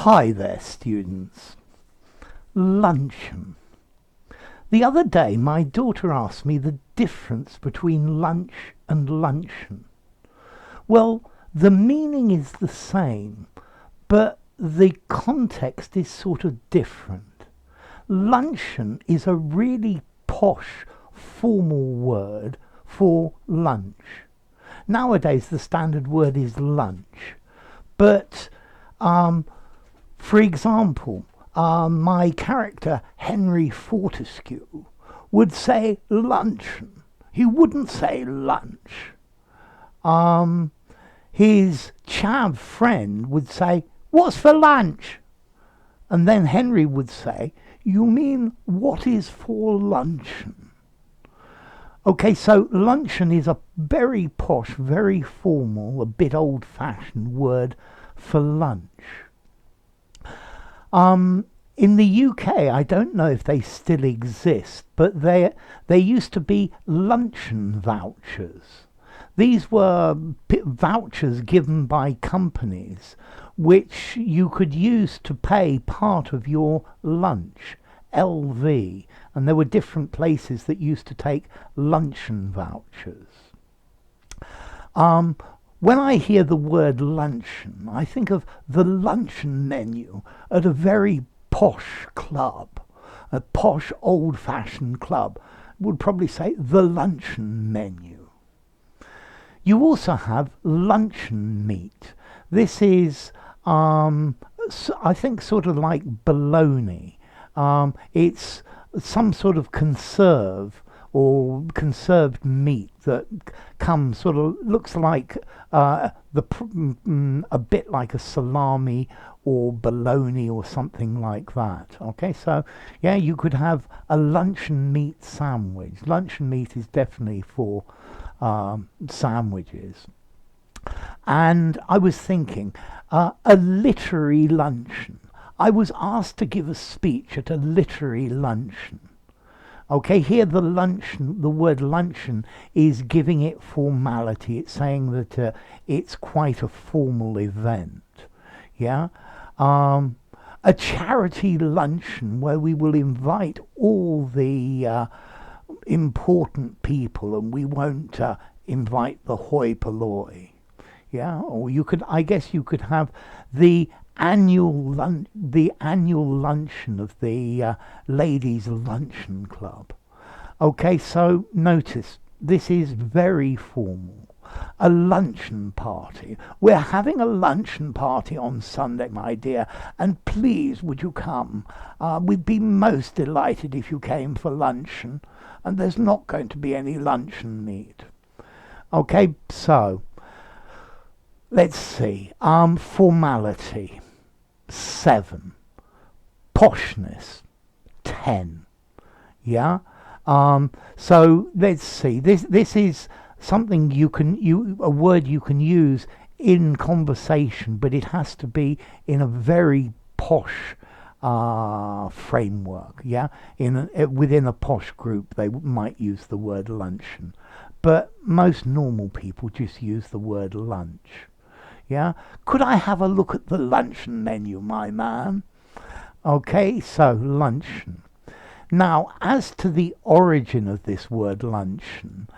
Hi there, students. Luncheon. The other day, my daughter asked me the difference between lunch and luncheon. Well, the meaning is the same, but the context is sort of different. Luncheon is a really posh, formal word for lunch. Nowadays, the standard word is lunch, but for example, my character Henry Fortescue would say luncheon. He wouldn't say lunch. His chav friend would say, "What's for lunch?" And then Henry would say, "You mean what is for luncheon?" Okay, so luncheon is a very posh, very formal, a bit old-fashioned word for lunch. In the UK, I don't know if they still exist, but there used to be luncheon vouchers. These were vouchers given by companies which you could use to pay part of your lunch, LV, and there were different places that used to take luncheon vouchers. When I hear the word luncheon, I think of the luncheon menu at a very posh club, a posh old-fashioned club. Would probably say the luncheon menu. You also have luncheon meat. This is, I think, sort of like bologna. It's some sort of conserved meat that comes sort of looks like a bit like a salami or bologna or something like that. Okay, so yeah, you could have a luncheon meat sandwich. Luncheon meat is definitely for sandwiches. And I was thinking, a literary luncheon. I was asked to give a speech at a literary luncheon. Okay, here the word luncheon is giving it formality. It's saying that it's quite a formal event. Yeah, a charity luncheon where we will invite all the important people, and we won't invite the hoi polloi. Yeah, or I guess you could have the annual luncheon of the ladies' luncheon club. Okay, so notice this is very formal. A luncheon party. We're having a luncheon party on Sunday, my dear, and please would you come? We'd be most delighted if you came for luncheon, and there's not going to be any luncheon meat. Okay, so let's see. Formality. 7. Poshness. 10. Yeah. So let's see. This is something a word you can use in conversation, but it has to be in a very posh framework. Yeah. Within a posh group, they might use the word luncheon, but most normal people just use the word lunch. Yeah, could I have a look at the luncheon menu, my man? Okay, so luncheon. Now, as to the origin of this word luncheon,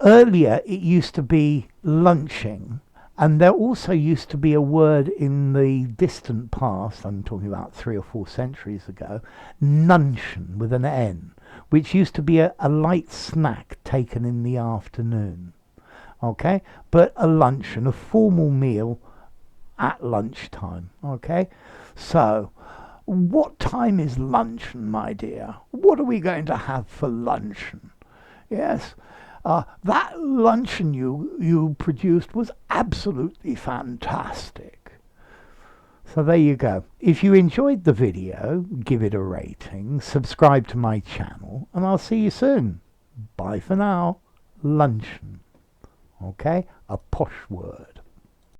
earlier it used to be lunching, and there also used to be a word in the distant past, I'm talking about 3 or 4 centuries ago, nuncheon with an N, which used to be a light snack taken in the afternoon. Okay, but a luncheon, a formal meal at lunchtime. Okay, so what time is luncheon, my dear? What are we going to have for luncheon? Yes, that luncheon you produced was absolutely fantastic. So there you go. If you enjoyed the video, give it a rating, subscribe to my channel, and I'll see you soon. Bye for now. Luncheon. Okay, a posh word.